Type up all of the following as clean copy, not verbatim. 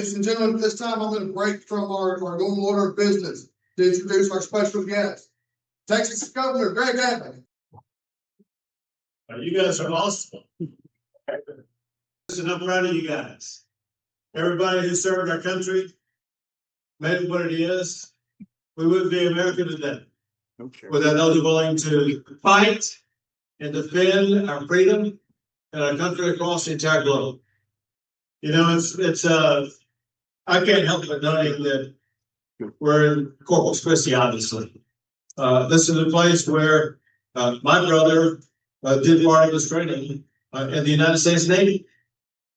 Ladies and gentlemen, at this time, I'm going to break from our normal order of business to introduce our special guest, Texas Governor Greg Abbott. You guys are awesome. Listen, I'm proud of you guys. Everybody who served our country, made it what it is. We wouldn't be America today without those willing to fight and defend our freedom and our country across the entire globe. You know, it's I can't help but noting that we're in Corpus Christi, obviously. This is a place where my brother did part of his training in the United States Navy.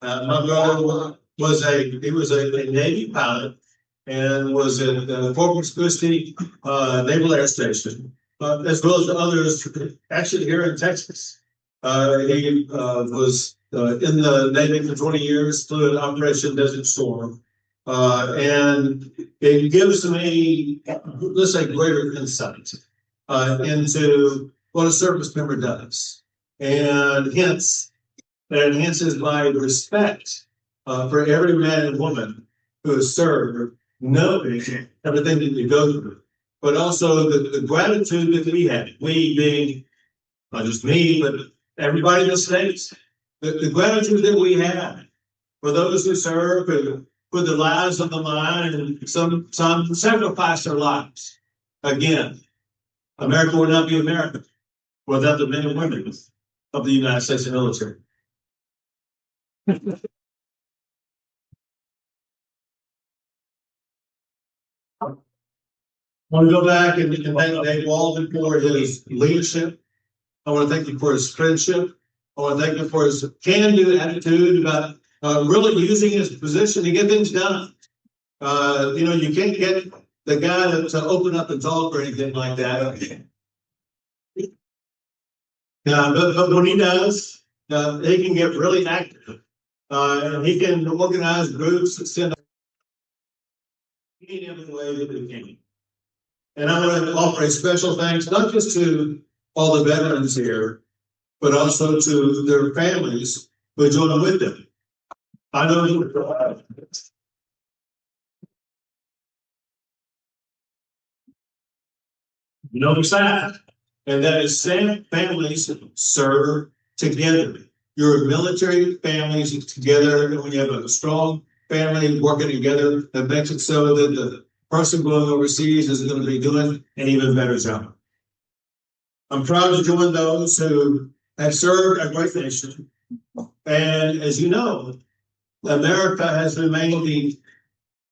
My brother was a Navy pilot and was at Corpus Christi Naval Air Station, as well as others actually here in Texas. He was in the Navy for 20 years, flew in Operation Desert Storm. And it gives me, let's say, greater insight into what a service member does. And hence, that enhances my respect for every man and woman who has served, knowing everything that you go through. But also the gratitude that we have, we being not just me, but everybody in the States, the gratitude that we have for those who serve, who put their lives on the line, and some sacrifice their lives. Again, America would not be America without the men and women of the United States military. I want to go back and thank Dave Walden for his leadership. I want to thank him for his friendship. I want to thank him for his can-do attitude about really using his position to get things done. You know, you can't get the guy to open up and talk or anything like that. But when he does, he can get really active. And he can organize groups that send in every way that we can. And I want to offer a special thanks, not just to all the veterans here, but also to their families who join with them. I know you know that, and that is families serve together. Your military families together, and when you have a strong family working together, that makes it so that the person going overseas is going to be doing an even better job. I'm proud to join those who have served our great nation. And as you know, America has remained the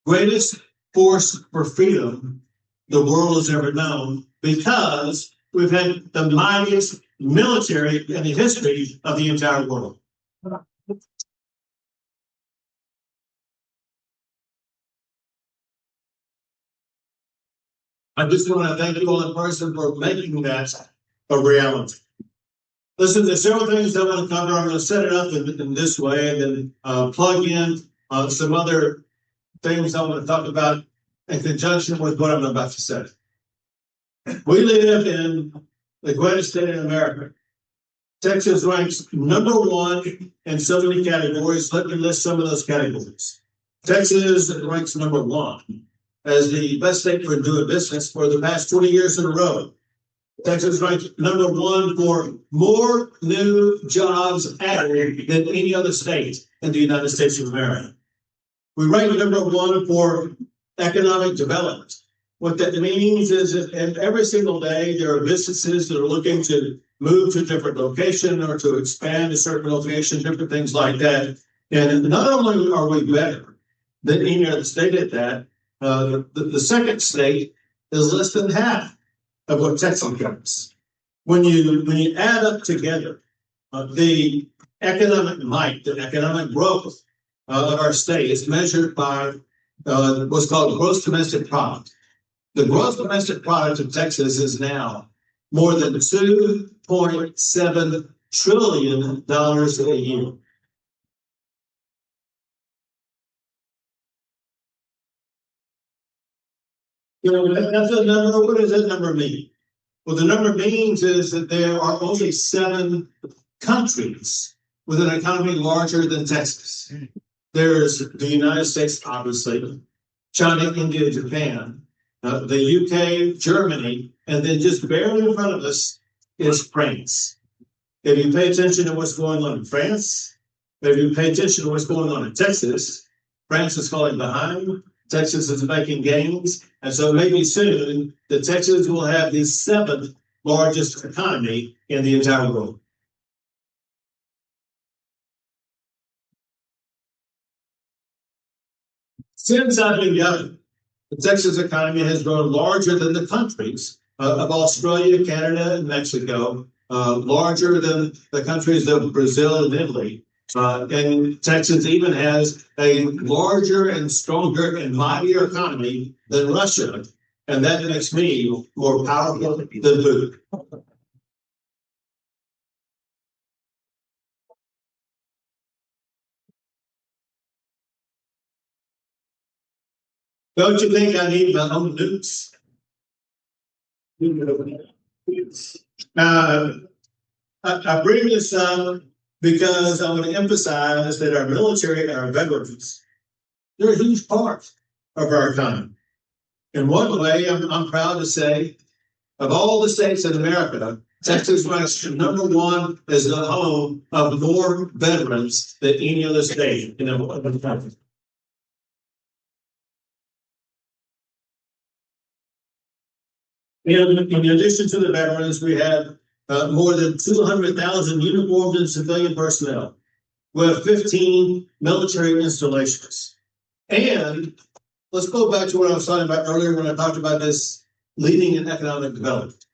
greatest force for freedom the world has ever known because we've had the mightiest military in the history of the entire world. I just want to thank you all in person for making that a reality. Listen, there's several things I want to cover. I'm going to set it up in this way and then plug in some other things I want to talk about in conjunction with what I'm about to say. We live in the greatest state in America. Texas ranks #1 in so many categories. Let me list some of those categories. Texas ranks #1 as the best state for doing business for the past 20 years in a row. Texas ranks #1 for more new jobs added than any other state in the United States of America. We rank #1 for economic development. What that means is that every single day there are businesses that are looking to move to a different location or to expand a certain location, different things like that. And not only are we better than any other state at that, the second state is less than half of what Texas does. When you add up together the economic might, the economic growth of our state is measured by what's called gross domestic product. The gross domestic product of Texas is now more than $2.7 trillion a year. You know, that's a number. What does that number mean? Well, the number means is that there are only 7 countries with an economy larger than Texas. there's the United States, obviously, China, India, Japan, the UK, Germany, and then just barely in front of us is France. If you pay attention to what's going on in France, if you pay attention to what's going on in Texas, France is falling behind, Texas is making gains, and so maybe soon the Texas will have the 7th largest economy in the entire world. Since I've been governor, the Texas economy has grown larger than the countries of Australia, Canada, and Mexico, larger than the countries of Brazil and Italy. And Texas even has a larger and stronger and mightier economy than Russia. And that makes me more powerful than Putin. Don't you think I need my own nukes? I bring this up because I want to emphasize that our military and our veterans, they're a huge part of our economy. In one way, I'm proud to say, of all the states in America, Texas ranks #1 as the home of more veterans than any other state in the country. In addition to the veterans, we have more than 200,000 uniformed and civilian personnel. We have 15 military installations. And let's go back to what I was talking about earlier when I talked about this leading in economic development.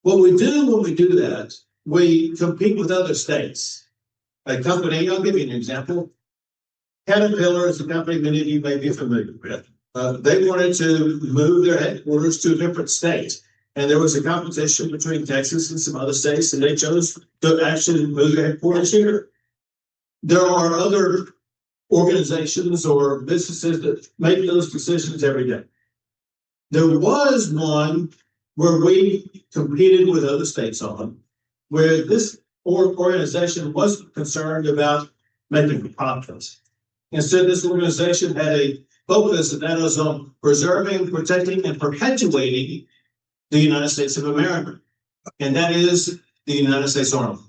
What we do when we do that, we compete with other states. A company, I'll give you an example. Caterpillar is a company many of you may be familiar with. They wanted to move their headquarters to a different state. And there was a competition between Texas and some other states, and they chose to actually move their headquarters here. There are other organizations or businesses that make those decisions every day. There was one where we competed with other states on, where this organization wasn't concerned about making profits. Instead, this organization had a focus that was on preserving, protecting, and perpetuating the United States of America. And that is the United States Army.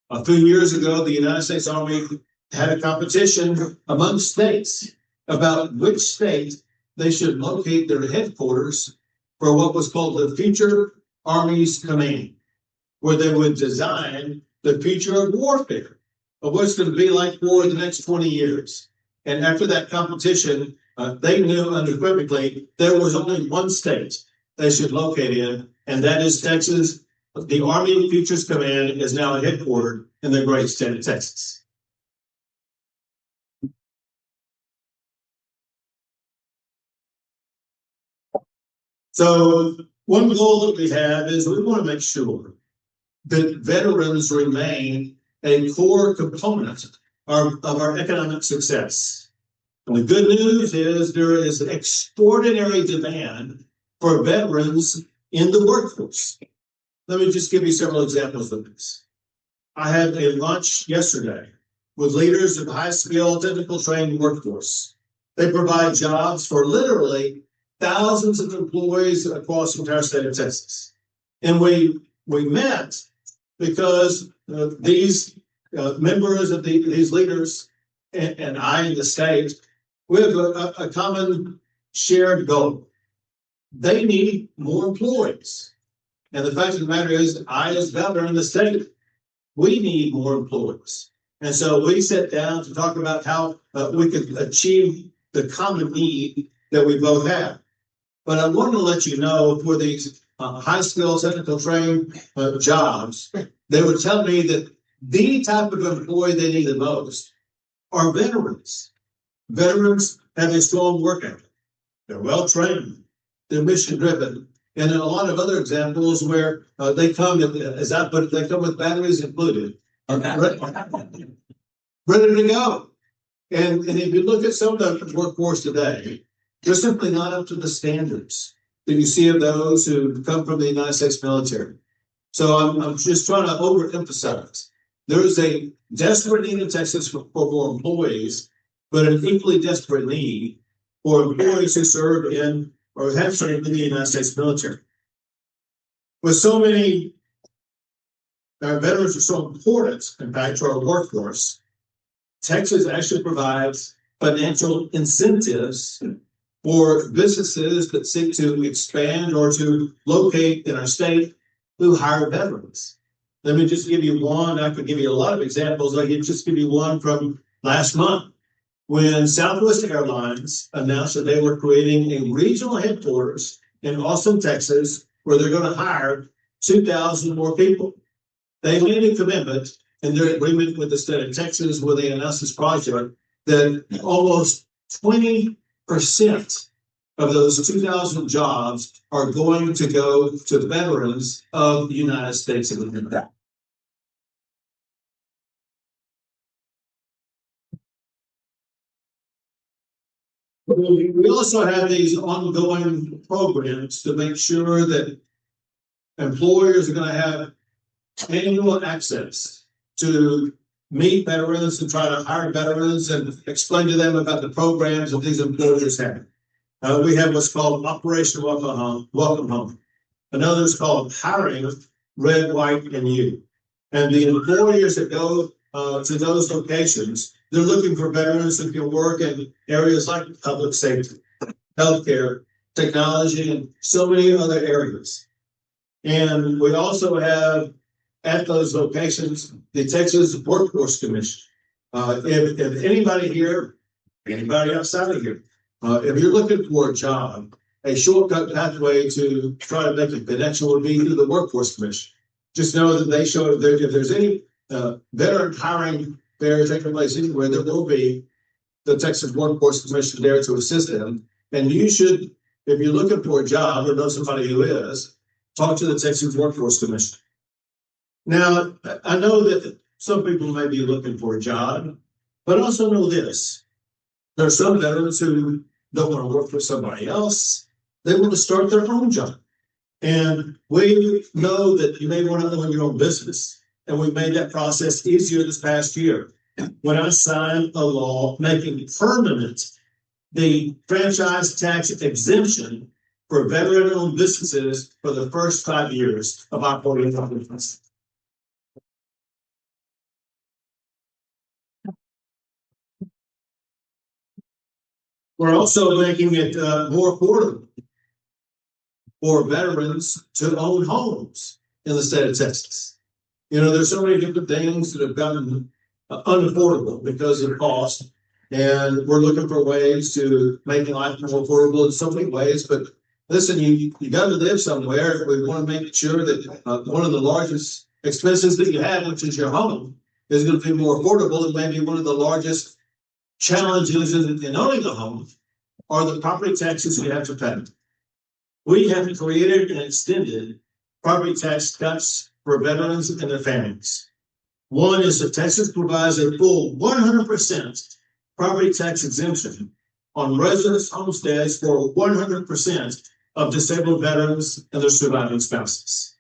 A few years ago, the United States Army had a competition among states about which state they should locate their headquarters for what was called the Future Armies Command, where they would design the future of warfare, of what's going to be like for the next 20 years. And after that competition, they knew unequivocally there was only one state they should locate in, and that is Texas. The Army Futures Command is now headquartered in the great state of Texas. So one goal that we have is we want to make sure that veterans remain a core component of our economic success. And the good news is there is extraordinary demand for veterans in the workforce. Let me just give you several examples of this. I had a lunch yesterday with leaders of high-skilled, technical trained workforce. They provide jobs for literally thousands of employees across the entire state of Texas. And we met because these members of these leaders and I in the state, we have a common shared goal. They need more employees. And the fact of the matter is, I, as governor in the state, we need more employees. And so we sat down to talk about how we could achieve the common need that we both have. But I want to let you know for these high-skilled, technical trained jobs, they would tell me that the type of employee they need the most are veterans. Veterans have a strong work ethic. They're well-trained. They're mission-driven. And in a lot of other examples where they come, as I put it, they come with batteries included. Ready to go. And if you look at some of the workforce today, they're simply not up to the standards that you see of those who come from the United States military. So I'm just trying to overemphasize. There is a desperate need in Texas for employees, but an equally desperate need for employees who serve in or have served in the United States military. With so many, our veterans are so important, in fact, to our workforce, Texas actually provides financial incentives for businesses that seek to expand or to locate in our state who hire veterans. Let me just give you one. I could give you a lot of examples. I can just give you one from last month when Southwest Airlines announced that they were creating a regional headquarters in Austin, Texas, where they're going to hire 2,000 more people. They made a commitment in their agreement with the state of Texas where they announced this project that almost 20% of those 2,000 jobs are going to go to the veterans of the United States of America. We also have these ongoing programs to make sure that employers are going to have annual access to meet veterans and try to hire veterans and explain to them about the programs that these employers have. We have what's called Operation Welcome Home. Another is called Hiring Red, White, and You. And the employers that go to those locations, they're looking for veterans who can work in areas like public safety, healthcare, technology, and so many other areas. And we also have at those locations the Texas Workforce Commission. If anybody here, anybody outside of here, if you're looking for a job, a shortcut pathway to try to make a connection would be through the Workforce Commission. Just know that they show if there's any veteran hiring fair taking place anywhere, there will be the Texas Workforce Commission there to assist them. And you should, if you're looking for a job or know somebody who is, talk to the Texas Workforce Commission. Now, I know that some people may be looking for a job, but also know this. There are some veterans who don't want to work for somebody else. They want to start their own job. And we know that you may want to own your own business. And we made that process easier this past year when I signed a law making permanent the franchise tax exemption for veteran-owned businesses for the first 5 years of operating a business. We're also making it more affordable for veterans to own homes in the state of Texas. You know, there's so many different things that have gotten unaffordable because of cost, and we're looking for ways to make life more affordable in so many ways. But listen, you got to live somewhere. We want to make sure that one of the largest expenses that you have, which is your home, is going to be more affordable. And maybe one of the largest challenges in owning a home are the property taxes you have to pay. We have created and extended property tax cuts for veterans and their families. One is that Texas provides a full 100% property tax exemption on residence homesteads for 100% of disabled veterans and their surviving spouses.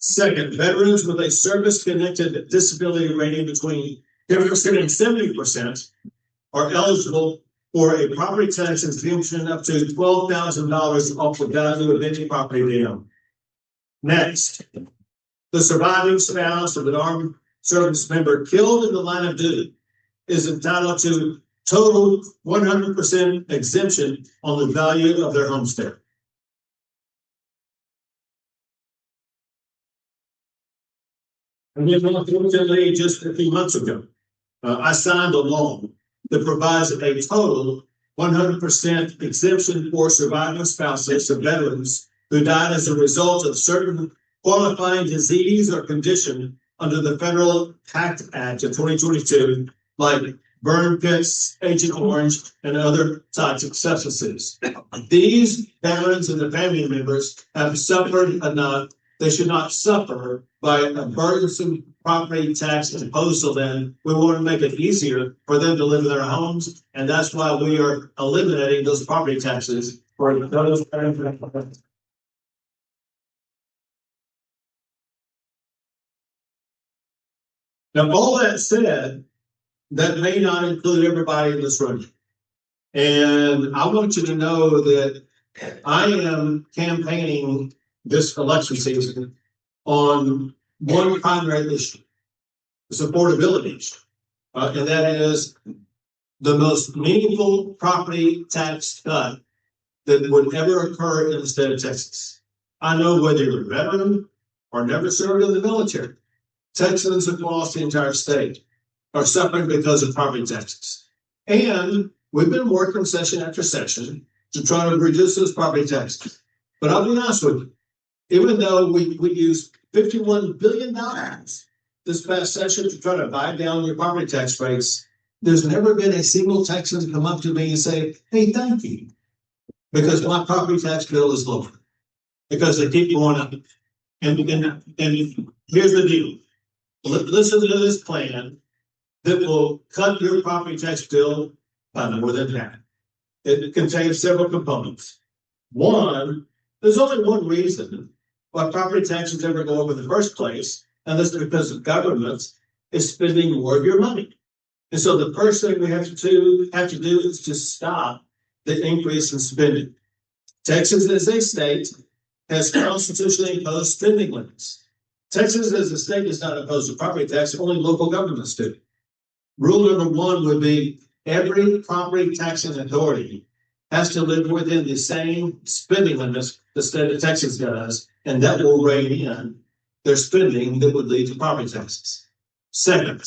Second, veterans with a service-connected disability rating between 50% and 70% are eligible for a property tax exemption up to $12,000 off the value of any property they own. Next, the surviving spouse of an armed service member killed in the line of duty is entitled to total 100% exemption on the value of their homestead. And then, unfortunately, just a few months ago, I signed a law that provides a total 100% exemption for surviving spouses of veterans who died as a result of certain qualifying disease or condition under the Federal Tax Act of 2022, like burn pits, Agent Orange, and other toxic substances. These veterans and their family members have suffered enough. They should not suffer by a burdensome property tax imposed on them. We want to make it easier for them to live in their homes, and that's why we are eliminating those property taxes for those. Now, all that said, that may not include everybody in this room. And I want you to know that I am campaigning this election season on one primary issue, the affordability issue. And that is the most meaningful property tax cut that would ever occur in the state of Texas. I know whether you're a veteran or never served in the military, Texans across the entire state are suffering because of property taxes. And we've been working session after session to try to reduce those property taxes. But I'll be honest with you, even though we used $51 billion this past session to try to buy down your property tax rates, there's never been a single Texan come up to me and say, hey, thank you, because my property tax bill is lower, because they keep going up. And here's the deal. Listen to this plan that will cut your property tax bill by more than half. It contains several components. One, there's only one reason why property taxes ever go up in the first place, and that's because the government is spending more of your money. And so the first thing we have to do is to stop the increase in spending. Texas, as a state, has constitutionally imposed spending limits. Texas, as a state, does not impose a property tax, only local governments do. Rule number one would be every property taxing authority has to live within the same spending limits the state of Texas does, and that will rein in their spending that would lead to property taxes. Second,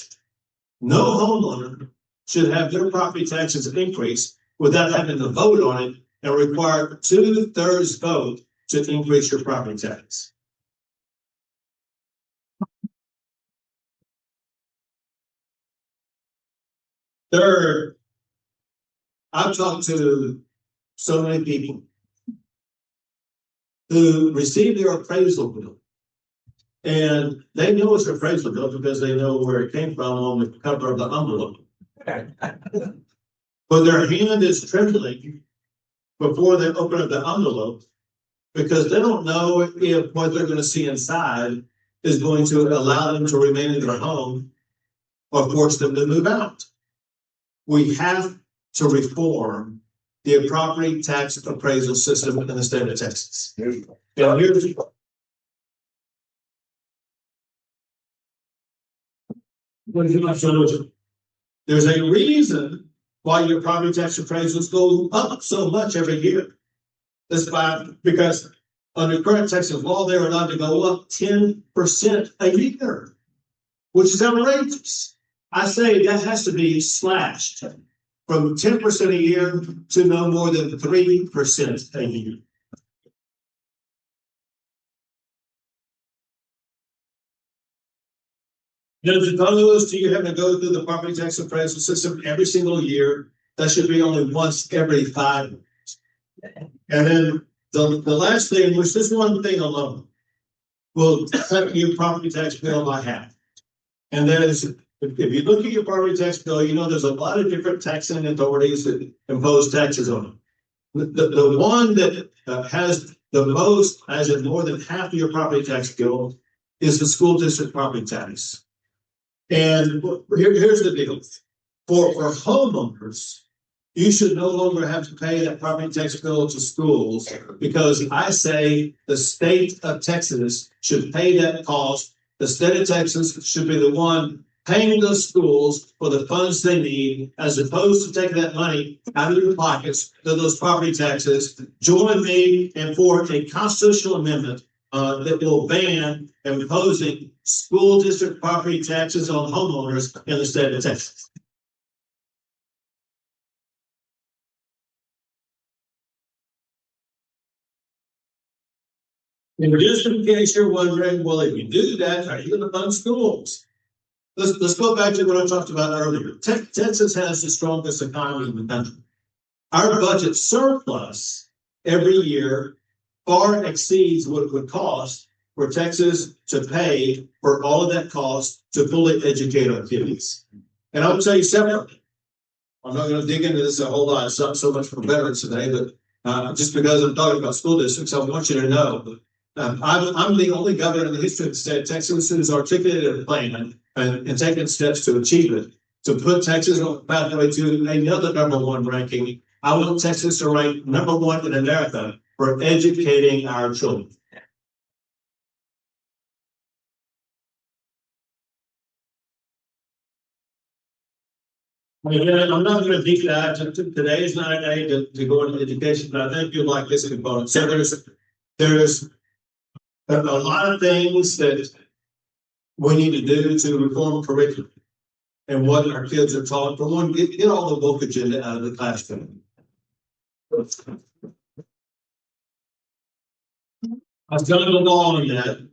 no homeowner should have their property taxes increase without having to vote on it and require 2/3 vote to increase your property tax. Third, I've talked to so many people who receive their appraisal bill, and they know it's an appraisal bill because they know where it came from on the cover of the envelope. But their hand is trembling before they open up the envelope because they don't know if what they're going to see inside is going to allow them to remain in their home or force them to move out. We have to reform the property tax appraisal system in the state of Texas. And there's a reason why your property tax appraisals go up so much every year. That's because under current Texas law, they're allowed to go up 10% a year, which is outrageous. I say that has to be slashed from 10% a year to no more than 3% a year. As opposed to you having to go through the property tax appraisal system every single year, that should be only once every 5 years. And then the last thing, which this one thing alone will cut your property tax bill by half. And that is, if you look at your property tax bill, you know there's a lot of different taxing authorities that impose taxes on it. The one that has the most, as in more than half of your property tax bill, is the school district property tax. And here's the deal. For homeowners, you should no longer have to pay that property tax bill to schools because I say the state of Texas should pay that cost. The state of Texas should be the one paying those schools for the funds they need, as opposed to taking that money out of your pockets to those property taxes. Join me and for a constitutional amendment that will ban imposing school district property taxes on homeowners in the state of Texas. And just in case you're wondering, well, if you do that, are you going to fund schools? Let's go back to what I talked about earlier. Texas has the strongest economy in the country. Our budget surplus every year far exceeds what it would cost for Texas to pay for all of that cost to fully educate our kids. And I'll tell you separately, I'm not going to dig into this a whole lot. It's not so much for veterans today, but just because I'm talking about school districts, I want you to know I'm the only governor in the history of the state of Texas who's articulated a plan and taken steps to achieve it, to put Texas on the pathway to another #1 ranking. I want Texas to rank #1 in America for educating our children. Again, I'm not going to deep dive. Today is not a day to go into education, but I think you'll like this component. So there's a lot of things that we need to do to reform curriculum and what our kids are taught. For one, get all the woke agenda out of the classroom. I've done a law on that.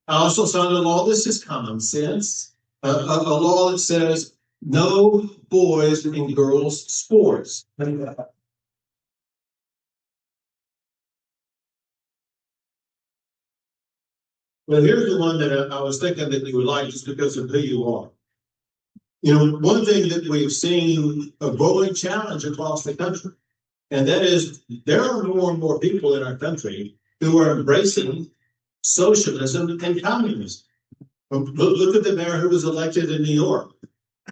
I also signed a law. This is common sense. A law that says no boys and girls sports. Well, here's the one that I was thinking that you would like just because of who you are. You know, one thing that we've seen a growing challenge across the country, and that is there are more and more people in our country who are embracing socialism and communism. Look at the mayor who was elected in New York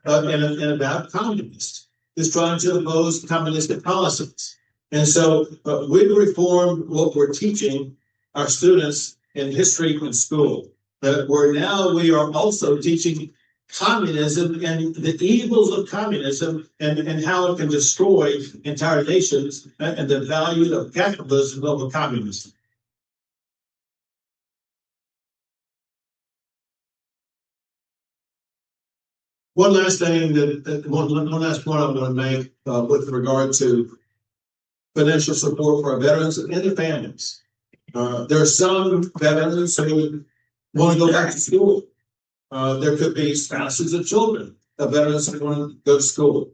and about communists, is trying to oppose communistic policies. And so we've reformed what we're teaching our students in history in school, where now we are also teaching communism and the evils of communism and how it can destroy entire nations and the value of capitalism over communism. One last thing one last point I want to make with regard to financial support for our veterans and their families. There are some veterans who want to go back to school. There could be spouses of children of veterans who want to go to school.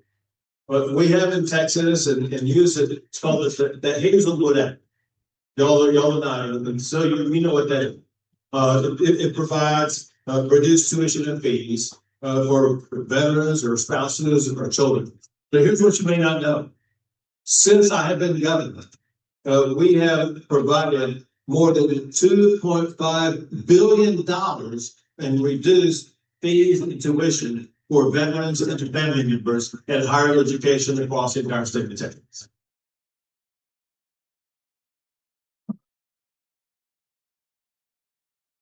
But we have in Texas and use it, it's called the Hazelwood Act. Y'all are not, and so you know what that is. It provides reduced tuition and fees for veterans or spouses or children. But here's what you may not know. Since I have been governor, we have provided more than $2.5 billion in reduced fees and tuition for veterans and family members at higher education across the entire state of Texas.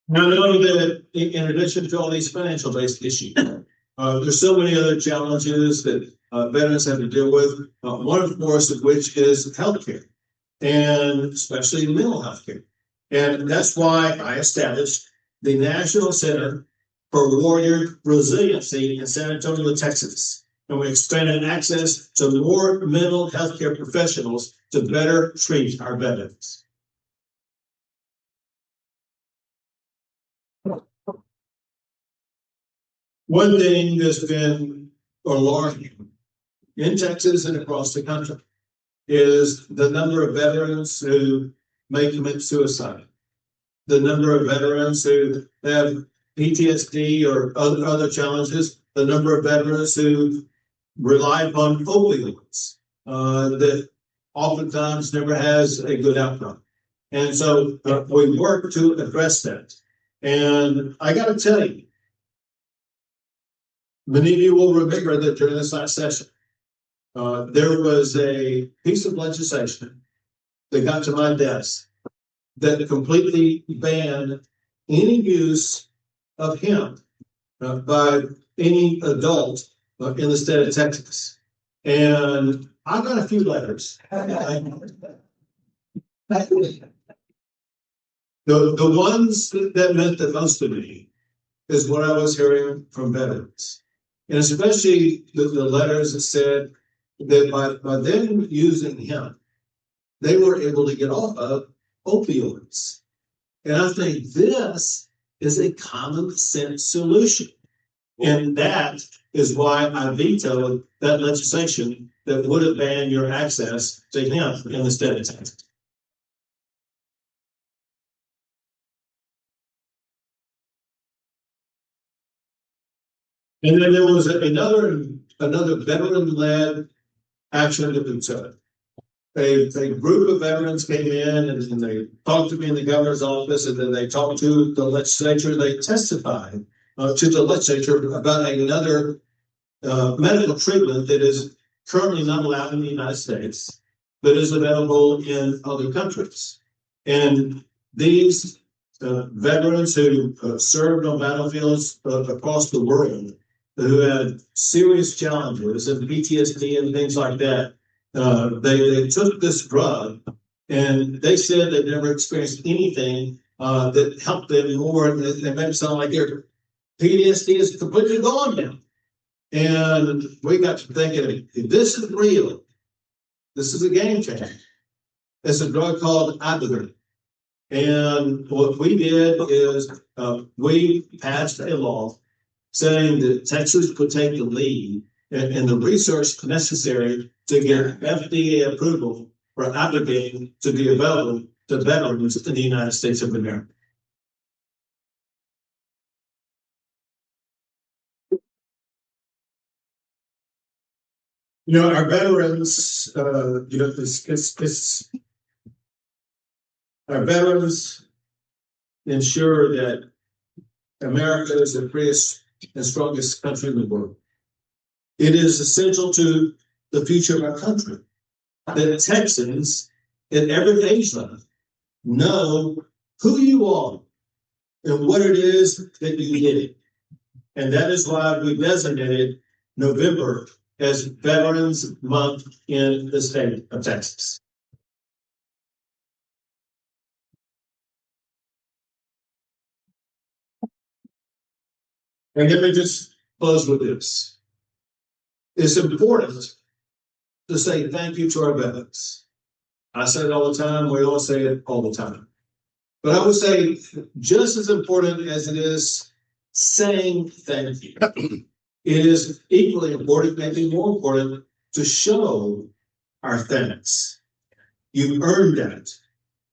Now, know that in addition to all these financial-based issues, there's so many other challenges that veterans have to deal with. One, of course, of which is healthcare, and especially mental health care. And that's why I established the National Center for Warrior Resiliency in San Antonio, Texas. And we expanded access to more mental health care professionals to better treat our veterans. One thing that's been alarming in Texas and across the country is the number of veterans who may commit suicide, the number of veterans who have PTSD or other challenges, the number of veterans who rely upon opioids that oftentimes never has a good outcome. And so we work to address that. And I got to tell you, many of you will remember that during this last session, there was a piece of legislation that got to my desk that completely banned any use of hemp by any adult in the state of Texas. And I got a few letters. The ones that meant the most to me is what I was hearing from veterans. And especially the letters that said that by them using hemp, they were able to get off of opioids. And I think this is a common sense solution. And that is why I vetoed that legislation that would have banned your access to hemp in the state of Texas. And then there was another veteran-led action that we took. a group of veterans came in and they talked to me in the governor's office, and then they talked to the legislature. They testified to the legislature about another medical treatment that is currently not allowed in the United States, but is available in other countries. And these veterans who served on battlefields across the world, who had serious challenges and PTSD and things like that, they took this drug, and they said they've never experienced anything that helped them more. They made it sound like their PTSD is completely gone now. And we got to thinking, if this is real, this is a game changer. It's a drug called Abbott. And what we did is we passed a law saying that Texas could take the lead in the research necessary to get FDA approval for Abbott to be available to veterans in the United States of America. You know, our veterans, our veterans ensure that America is the freest and strongest country in the world. It is essential to the future of our country that Texans in every age level know who you are and what it is that you did. And that is why we designated November as Veterans Month in the state of Texas. And let me just close with this. It's important to say thank you to our veterans. I say it all the time. We all say it all the time. But I would say just as important as it is saying thank you, it is equally important, maybe more important, to show our thanks. You've earned that.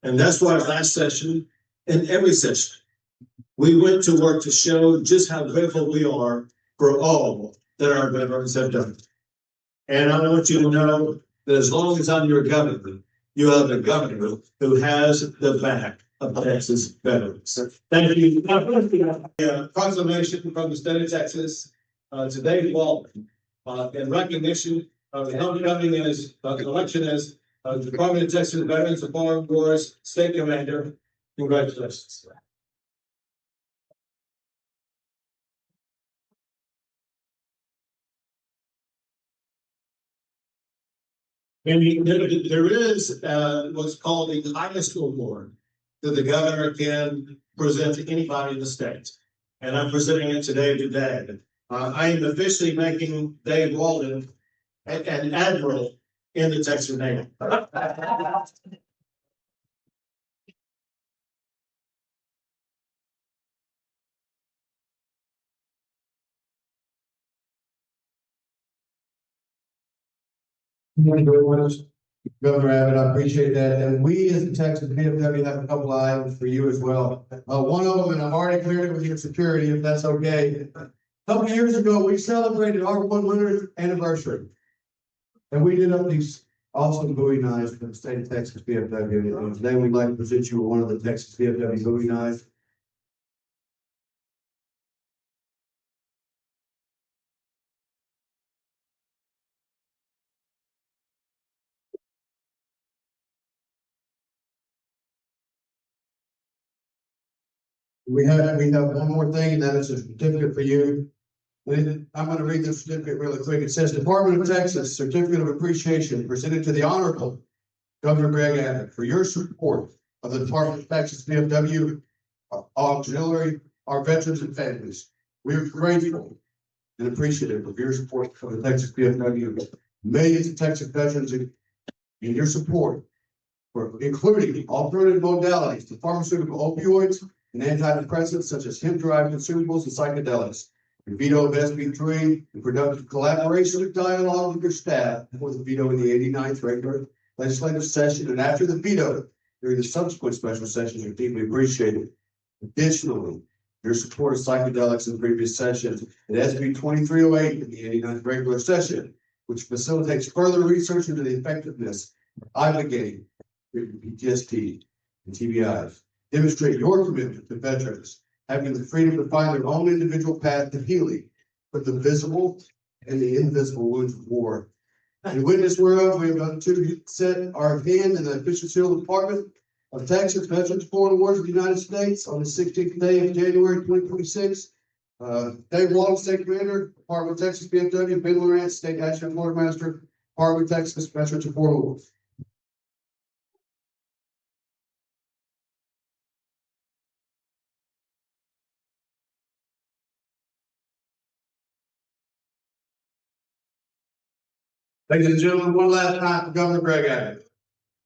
And that's why last session and every session, we went to work to show just how grateful we are for all that our veterans have done. And I want you to know that as long as I'm your governor, you have a governor who has the back of Texas veterans. Thank you. Proclamation from the state of Texas to Dave Walton in recognition of the homecoming as election as Department of Texas Veterans of Foreign Wars State Commander. Congratulations. And there is what's called the highest award that the governor can present to anybody in the state. And I'm presenting it today to Dave. I am officially making Dave Walden an admiral in the Texas Navy. Thank you very much, Governor Abbott. I appreciate that. And we as the Texas VFW have a couple of items for you as well. One of them, and I've already cleared it with your security, if that's okay. A couple of years ago, we celebrated our 100th anniversary. And we did up these awesome Bowie knives for the state of Texas VFW. And today we'd like to present you with one of the Texas VFW Bowie knives. We have one more thing, and that is a certificate for you. I'm going to read this certificate really quick. It says, Department of Texas Certificate of Appreciation presented to the Honorable Governor Greg Abbott for your support of the Department of Texas VFW Auxiliary, our veterans and families. We are grateful and appreciative of your support of the Texas VFW. Millions of Texas veterans in your support, for including alternative modalities to pharmaceutical opioids and antidepressants such as hemp-derived consumables and psychedelics. Your veto of SB3 in productive collaboration and dialogue with your staff before the veto in the 89th regular legislative session and after the veto during the subsequent special sessions are deeply appreciated. Additionally, your support of psychedelics in previous sessions at SB 2308 in the 89th regular session, which facilitates further research into the effectiveness obligating PTSD and TBIs. Demonstrate your commitment to veterans having the freedom to find their own individual path to healing from the visible and the invisible wounds of war. In witness whereof, we have done to set our hand in the official seal Department of Texas Veterans Foreign Wars of the United States on the 16th day of January 2026. Dave Walton, State Commander, Department of Texas VFW, Ben Lawrence, State Action Florida Master, Department of Texas Veterans of Foreign Wars. Ladies and gentlemen, one last time for Governor Greg Abbott.